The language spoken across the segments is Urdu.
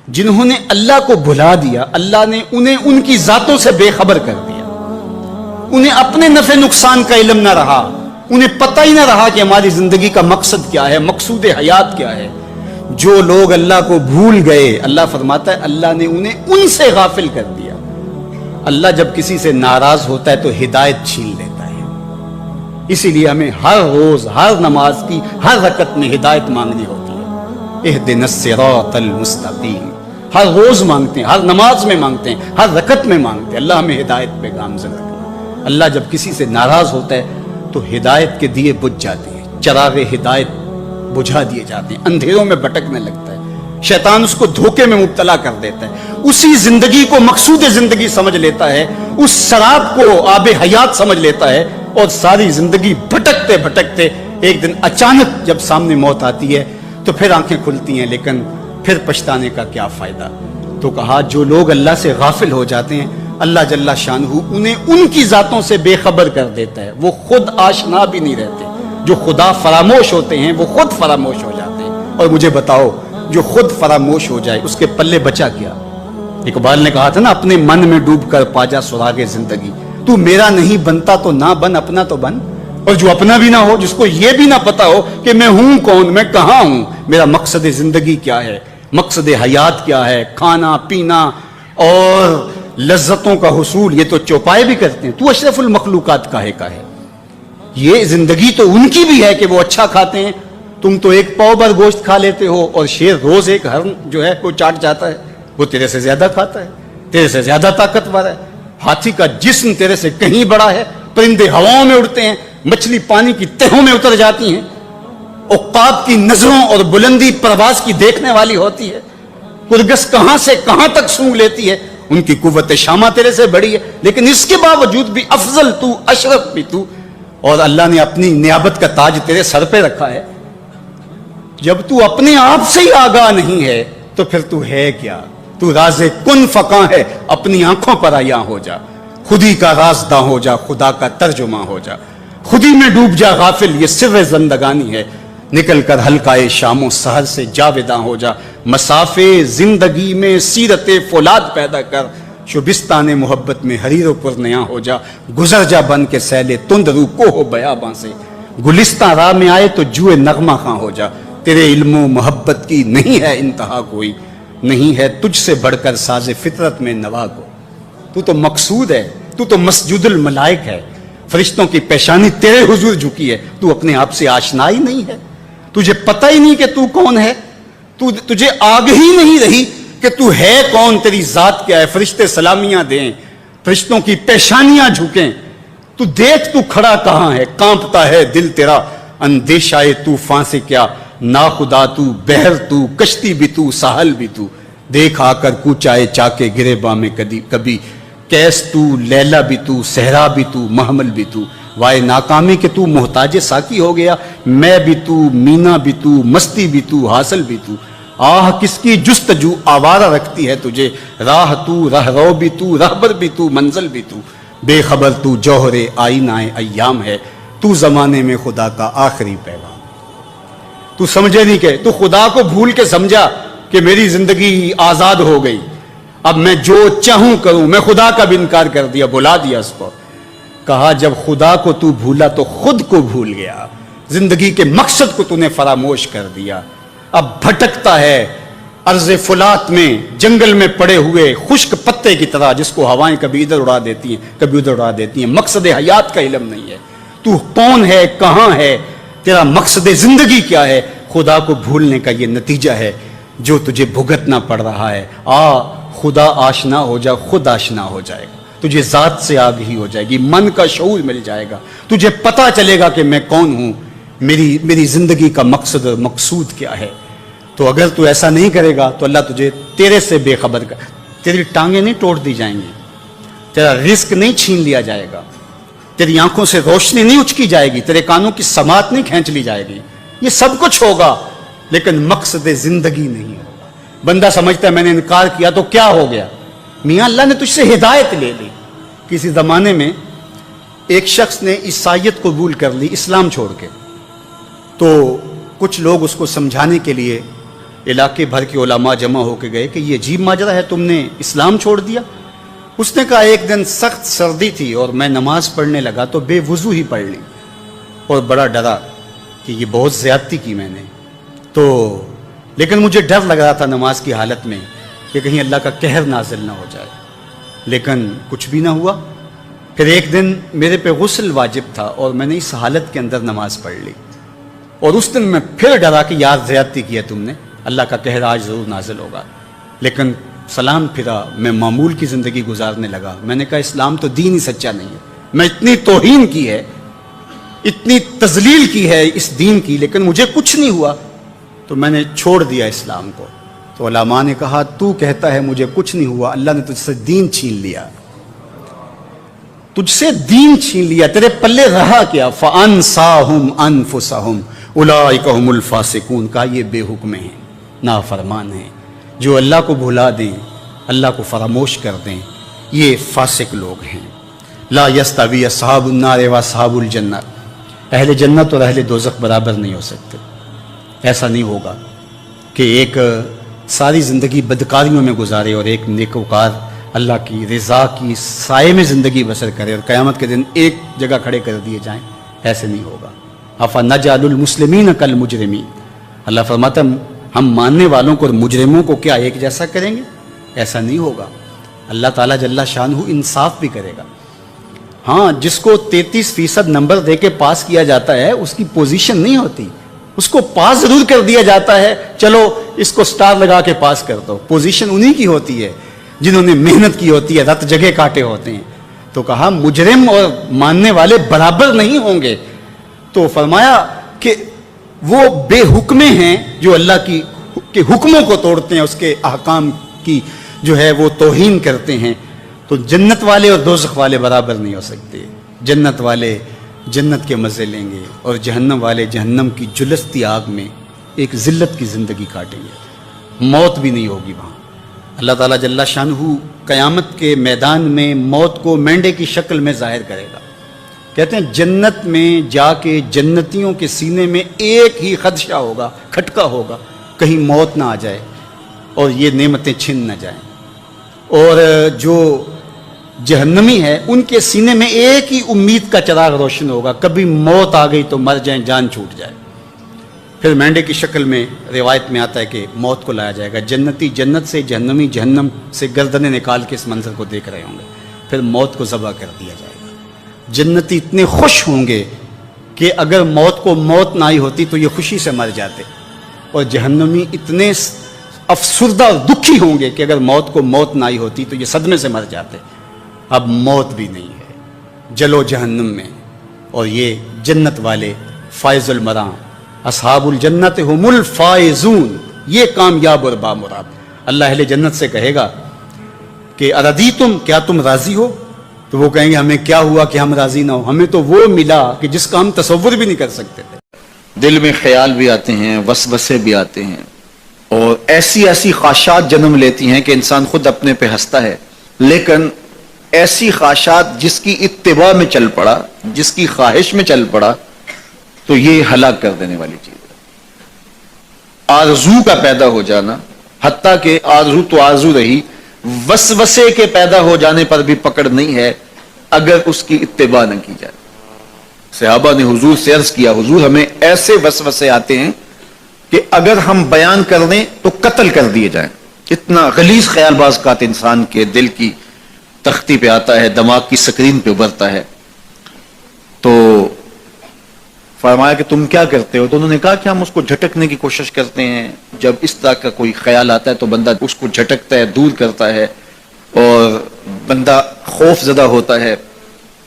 جنہوں نے اللہ کو بھلا دیا، اللہ نے انہیں ان کی ذاتوں سے بے خبر کر دیا، انہیں اپنے نفع نقصان کا علم نہ رہا، انہیں پتہ ہی نہ رہا کہ ہماری زندگی کا مقصد کیا ہے، مقصود حیات کیا ہے۔ جو لوگ اللہ کو بھول گئے، اللہ فرماتا ہے اللہ نے انہیں ان سے غافل کر دیا۔ اللہ جب کسی سے ناراض ہوتا ہے تو ہدایت چھین لیتا ہے، اسی لیے ہمیں ہر روز ہر نماز کی ہر رکعت میں ہدایت مانگنی ہوتی ہے۔ اہدنا الصراط المستقیم، ہر روز مانگتے ہیں، ہر نماز میں مانگتے ہیں، ہر رکعت میں مانگتے ہیں، اللہ ہمیں ہدایت پہ گامزن رکھنا۔ اللہ جب کسی سے ناراض ہوتا ہے تو ہدایت کے دیے بجھ جاتے ہیں، چراغ ہدایت بجھا دیے جاتے ہیں، اندھیروں میں بھٹکنے لگتا ہے، شیطان اس کو دھوکے میں مبتلا کر دیتا ہے، اسی زندگی کو مقصود زندگی سمجھ لیتا ہے، اس شراب کو آب حیات سمجھ لیتا ہے، اور ساری زندگی بھٹکتے بھٹکتے ایک دن اچانک جب سامنے موت آتی ہے تو پھر آنکھیں کھلتی ہیں، لیکن پھر پچھتانے کا کیا فائدہ۔ تو کہا جو لوگ اللہ سے غافل ہو جاتے ہیں اللہ جل شانہ انہیں ان کی ذاتوں سے بے خبر کر دیتا ہے، وہ خود آشنا بھی نہیں رہتے۔ جو خدا فراموش ہوتے ہیں وہ خود فراموش ہو جاتے ہیں۔ اور مجھے بتاؤ جو خود فراموش ہو جائے اس کے پلے بچا کیا؟ اقبال نے کہا تھا نا، اپنے من میں ڈوب کر پا جا سراغ زندگی، تو میرا نہیں بنتا تو نہ بن، اپنا تو بن۔ اور جو اپنا بھی نہ ہو، جس کو یہ بھی نہ پتا ہو کہ میں ہوں کون، میں کہاں ہوں، میرا مقصد زندگی کیا ہے، مقصد حیات کیا ہے، کھانا پینا اور لذتوں کا حصول، یہ تو چوپائے بھی کرتے ہیں، تو اشرف المخلوقات کاہے کا ہے۔ یہ زندگی تو ان کی بھی ہے کہ وہ اچھا کھاتے ہیں، تم تو ایک پاؤ بھر گوشت کھا لیتے ہو، اور شیر روز ایک ہرن جو ہے وہ چاٹ جاتا ہے، وہ تیرے سے زیادہ کھاتا ہے، تیرے سے زیادہ طاقتور ہے۔ ہاتھی کا جسم تیرے سے کہیں بڑا ہے، پرندے ہواؤں میں اڑتے ہیں، مچھلی پانی کی تہوں میں اتر جاتی ہیں، عقاب کی نظروں اور بلندی پرواز کی دیکھنے والی ہوتی ہے، کرگس کہاں سے کہاں تک سونگ لیتی ہے، ان کی قوت شامہ تیرے سے بڑی ہے، لیکن اس کے باوجود بھی افضل تو، اشرف بھی تو، اور اللہ نے اپنی نیابت کا تاج تیرے سر پہ رکھا ہے۔ جب تو اپنے آپ سے ہی آگاہ نہیں ہے تو پھر تو ہے کیا؟ تو راز کن فقاں ہے، اپنی آنکھوں پر عیاں ہو جا، خودی کا رازداں ہو جا، خدا کا ترجمہ ہو جا، خودی میں ڈوب جا غافل، یہ سر زندگانی ہے، نکل کر حلقۂ شام و سحر سے جاوداں ہو جا، مسافے زندگی میں سیرت فولاد پیدا کر، شبستان محبت میں حریر و پرنیاں ہو جا، گزر جا بن کے سیلے تند رو کوہ بیاباں سے، گلستان راہ میں آئے تو جوئے نغمہ خاں ہو جا، تیرے علم و محبت کی نہیں ہے انتہا کوئی، نہیں ہے تجھ سے بڑھ کر ساز فطرت میں نوا کو، تو تو مقصود ہے، تو تو مسجد الملائک ہے، فرشتوں کی پیشانی تیرے حضور جھکی ہے، تو اپنے آپ سے آشنا ہی نہیں ہے، تجھے پتہ ہی نہیں کہ تو کون ہے، تجھے آگہی نہیں رہی کہ تو ہے کون، تیری ذات کیا ہے، فرشتے سلامیاں دیں، فرشتوں کی پیشانیاں جھکیں، تو دیکھ تو کھڑا کہاں ہے، کانپتا ہے دل تیرا اندیشہ طوفان سے کیا، ناخدا تو، بحر تو، کشتی بھی تو، ساحل بھی تو، دیکھ آ کر کوچائے چاکے گریباں میں کبھی، کیس تو، لیلا بھی تو، صحرا بھی تو، محمل بھی تو، وائے ناکامی کہ تو محتاج ساکی ہو گیا، میں بھی تو، مینا بھی تو، مستی بھی تو، حاصل بھی تو، آہ کس کی جستجو آوارہ رکھتی ہے تجھے، راہ تو، رہرو بھی تو، رہبر بھی تو، منزل بھی تو، بے خبر تو، جوہر آئینہ ایام ہے، تو زمانے میں خدا کا آخری پیغام، تو سمجھے نہیں کہ تو خدا کو بھول کے سمجھا کہ میری زندگی آزاد ہو گئی، اب میں جو چاہوں کروں، میں خدا کا بھی انکار کر دیا، بھلا دیا اس کو۔ کہا جب خدا کو تو بھولا تو خود کو بھول گیا، زندگی کے مقصد کو تو نے فراموش کر دیا، اب بھٹکتا ہے ارض فلات میں، جنگل میں پڑے ہوئے خشک پتے کی طرح، جس کو ہوائیں کبھی ادھر اڑا دیتی ہیں کبھی ادھر اڑا دیتی ہیں، مقصد حیات کا علم نہیں ہے، تو کون ہے، کہاں ہے، تیرا مقصد زندگی کیا ہے، خدا کو بھولنے کا یہ نتیجہ ہے جو تجھے بھگتنا پڑ رہا ہے۔ خدا آشنا ہو جا، خود آشنا ہو جائے گا، تجھے ذات سے آگہی ہو جائے گی، من کا شعور مل جائے گا، تجھے پتا چلے گا کہ میں کون ہوں، میری زندگی کا مقصد اور مقصود کیا ہے۔ تو اگر تو ایسا نہیں کرے گا تو اللہ تجھے تیرے سے بے خبر کر، تیری ٹانگیں نہیں توڑ دی جائیں گی، تیرا رزق نہیں چھین لیا جائے گا، تیری آنکھوں سے روشنی نہیں اچکی جائے گی، تیرے کانوں کی سماعت نہیں کھینچ لی جائے گی، یہ سب کچھ ہوگا لیکن مقصد زندگی نہیں ہوگا۔ بندہ سمجھتا ہے میں نے انکار کیا تو کیا ہو گیا، میاں اللہ نے تجھ سے ہدایت لے لی۔ کسی زمانے میں ایک شخص نے عیسائیت قبول کر لی اسلام چھوڑ کے، تو کچھ لوگ اس کو سمجھانے کے لیے علاقے بھر کے علماء جمع ہو کے گئے کہ یہ عجیب ماجرا ہے، تم نے اسلام چھوڑ دیا؟ اس نے کہا ایک دن سخت سردی تھی اور میں نماز پڑھنے لگا تو بے وضو ہی پڑھ لی، اور بڑا ڈرا کہ یہ بہت زیادتی کی میں نے، تو لیکن مجھے ڈر لگ رہا تھا نماز کی حالت میں کہ کہیں اللہ کا قہر نازل نہ ہو جائے، لیکن کچھ بھی نہ ہوا۔ پھر ایک دن میرے پہ غسل واجب تھا اور میں نے اس حالت کے اندر نماز پڑھ لی، اور اس دن میں پھر ڈرا کہ یار زیادتی کی ہے تم نے، اللہ کا قہر آج ضرور نازل ہوگا، لیکن سلام پھرا، میں معمول کی زندگی گزارنے لگا۔ میں نے کہا اسلام تو دین ہی سچا نہیں ہے، میں اتنی توہین کی ہے، اتنی تذلیل کی ہے اس دین کی، لیکن مجھے کچھ نہیں ہوا، تو میں نے چھوڑ دیا اسلام کو۔ تو علماء نے کہا تو کہتا ہے مجھے کچھ نہیں ہوا، اللہ نے تجھ سے دین چھین لیا، تجھ سے دین چھین لیا، تیرے پلے رہا کیا؟ فَأَنْسَاهُمْ أَنفُسَهُمْ أُولَٰئِكَ هُمُ الْفَاسِقُونَ، کہا یہ بے حکم ہیں، نافرمان ہیں، جو اللہ کو بھلا دیں، اللہ کو فراموش کر دیں، یہ فاسق لوگ ہیں۔ لا يستوی اصحاب النار واصحاب الجنہ، اہل جنت اور اہل دوزخ برابر نہیں ہو سکتے۔ ایسا نہیں ہوگا کہ ایک ساری زندگی بدکاریوں میں گزارے اور ایک نیکوکار اللہ کی رضا کی سائے میں زندگی بسر کرے اور قیامت کے دن ایک جگہ کھڑے کر دیے جائیں، ایسے نہیں ہوگا۔ افنجعل المسلمین کالمجرمین، اللہ فرماتا ہے ہم ماننے والوں کو اور مجرموں کو کیا ایک جیسا کریں گے؟ ایسا نہیں ہوگا۔ اللہ تعالیٰ جل شانہ انصاف بھی کرے گا۔ ہاں، جس کو 33% نمبر دے کے پاس کیا جاتا ہے اس کی پوزیشن نہیں ہوتی، اس کو پاس ضرور کر دیا جاتا ہے، چلو اس کو سٹار لگا کے پاس کر دو، پوزیشن انہی کی ہوتی ہے جنہوں نے محنت کی ہوتی ہے، رت جگہ کاٹے ہوتے ہیں۔ تو کہا مجرم اور ماننے والے برابر نہیں ہوں گے، تو فرمایا کہ وہ بے حکمے ہیں جو اللہ کے حکموں کو توڑتے ہیں، اس کے احکام کی جو ہے وہ توہین کرتے ہیں۔ تو جنت والے اور دوزخ والے برابر نہیں ہو سکتے، جنت والے جنت کے مزے لیں گے اور جہنم والے جہنم کی جلستی آگ میں ایک ذلت کی زندگی کاٹیں گے، موت بھی نہیں ہوگی وہاں۔ اللہ تعالیٰ جل شانہ قیامت کے میدان میں موت کو مینڈے کی شکل میں ظاہر کرے گا۔ کہتے ہیں جنت میں جا کے جنتیوں کے سینے میں ایک ہی خدشہ ہوگا، کھٹکا ہوگا، کہیں موت نہ آ جائے اور یہ نعمتیں چھن نہ جائیں، اور جو جہنمی ہے ان کے سینے میں ایک ہی امید کا چراغ روشن ہوگا، کبھی موت آ گئی تو مر جائیں، جان چھوٹ جائے۔ پھر مینڈے کی شکل میں روایت میں آتا ہے کہ موت کو لایا جائے گا، جنتی جنت سے، جہنمی جہنم سے گردنیں نکال کے اس منظر کو دیکھ رہے ہوں گے، پھر موت کو ذبح کر دیا جائے گا۔ جنتی اتنے خوش ہوں گے کہ اگر موت کو موت نہ آئی ہوتی تو یہ خوشی سے مر جاتے، اور جہنمی اتنے افسردہ اور دکھی ہوں گے کہ اگر موت کو موت نہ آئی ہوتی تو یہ صدمے سے مر جاتے۔ اب موت بھی نہیں ہے، جلو جہنم میں، اور یہ جنت والے فائز المرام، اصحاب الجنت هم الفائزون، یہ کامیاب اور بامراد۔ اللہ اہل جنت سے کہے گا کہ اردیتم، کیا تم راضی ہو؟ تو وہ کہیں گے ہمیں کیا ہوا کہ ہم راضی نہ ہو، ہمیں تو وہ ملا کہ جس کا ہم تصور بھی نہیں کر سکتے تھے۔ دل میں خیال بھی آتے ہیں، وسوسے بھی آتے ہیں، اور ایسی ایسی خواہشات جنم لیتی ہیں کہ انسان خود اپنے پہ ہنستا ہے، لیکن ایسی خواہشات جس کی اتباع میں چل پڑا، جس کی خواہش میں چل پڑا، تو یہ ہلاک کر دینے والی چیز ہے۔ آرزو کا پیدا ہو جانا، حتیٰ کہ آرزو تو آرزو رہی، وسوسے کے پیدا ہو جانے پر بھی پکڑ نہیں ہے اگر اس کی اتباع نہ کی جائے۔ صحابہ نے حضور سے عرض کیا حضور ہمیں ایسے وسوسے آتے ہیں کہ اگر ہم بیان کر دیں تو قتل کر دیے جائیں، اتنا غلیظ خیال باز کا انسان کے دل کی تختی پہ آتا ہے، دماغ کی سکرین پہ ابھرتا ہے۔ تو فرمایا کہ تم کیا کرتے ہو؟ تو انہوں نے کہا کہ ہم اس کو جھٹکنے کی کوشش کرتے ہیں، جب اس طرح کا کوئی خیال آتا ہے تو بندہ اس کو جھٹکتا ہے، دور کرتا ہے، اور بندہ خوف زدہ ہوتا ہے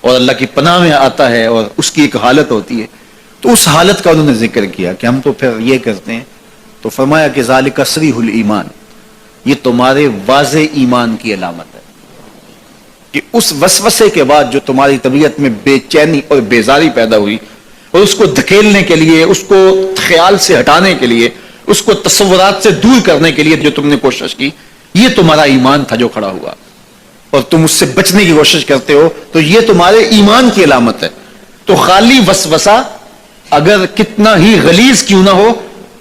اور اللہ کی پناہ میں آتا ہے، اور اس کی ایک حالت ہوتی ہے۔ تو اس حالت کا انہوں نے ذکر کیا کہ ہم تو پھر یہ کرتے ہیں۔ تو فرمایا کہ ذالک صریح الایمان، یہ تمہارے واضح ایمان کی علامت ہے کہ اس وسوسے کے بعد جو تمہاری طبیعت میں بے چینی اور بیزاری پیدا ہوئی، اور اس کو دھکیلنے کے لیے، اس کو خیال سے ہٹانے کے لیے، اس کو تصورات سے دور کرنے کے لیے جو تم نے کوشش کی، یہ تمہارا ایمان تھا جو کھڑا ہوا، اور تم اس سے بچنے کی کوشش کرتے ہو، تو یہ تمہارے ایمان کی علامت ہے۔ تو خالی وسوسہ اگر کتنا ہی غلیظ کیوں نہ ہو،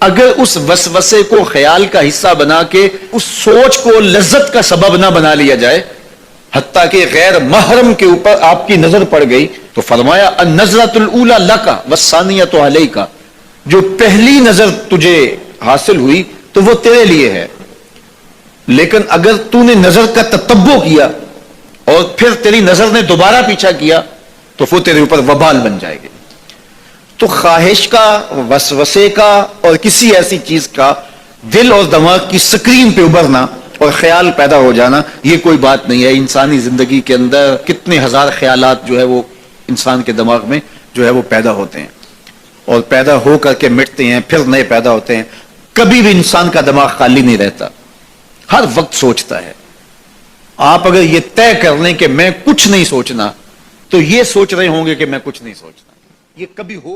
اگر اس وسوسے کو خیال کا حصہ بنا کے اس سوچ کو لذت کا سبب نہ بنا لیا جائے، حتیٰ کہ غیر محرم کے اوپر آپ کی نظر پڑ گئی، تو فرمایا النظرۃ الاولی لک والثانیۃ علیک، جو پہلی نظر تجھے حاصل ہوئی تو وہ تیرے لیے ہے، لیکن اگر تو نے نظر کا تتبع کیا اور پھر تیری نظر نے دوبارہ پیچھا کیا تو وہ تیرے اوپر وبال بن جائے گی۔ تو خواہش کا، وسوسے کا اور کسی ایسی چیز کا دل اور دماغ کی سکرین پہ ابھرنا اور خیال پیدا ہو جانا یہ کوئی بات نہیں ہے۔ انسانی زندگی کے اندر کتنے ہزار خیالات جو ہے وہ انسان کے دماغ میں جو ہے وہ پیدا ہوتے ہیں اور پیدا ہو کر کے مٹتے ہیں، پھر نئے پیدا ہوتے ہیں۔ کبھی بھی انسان کا دماغ خالی نہیں رہتا، ہر وقت سوچتا ہے۔ آپ اگر یہ طے کر لیں کہ میں کچھ نہیں سوچنا تو یہ سوچ رہے ہوں گے کہ میں کچھ نہیں سوچنا، یہ کبھی ہو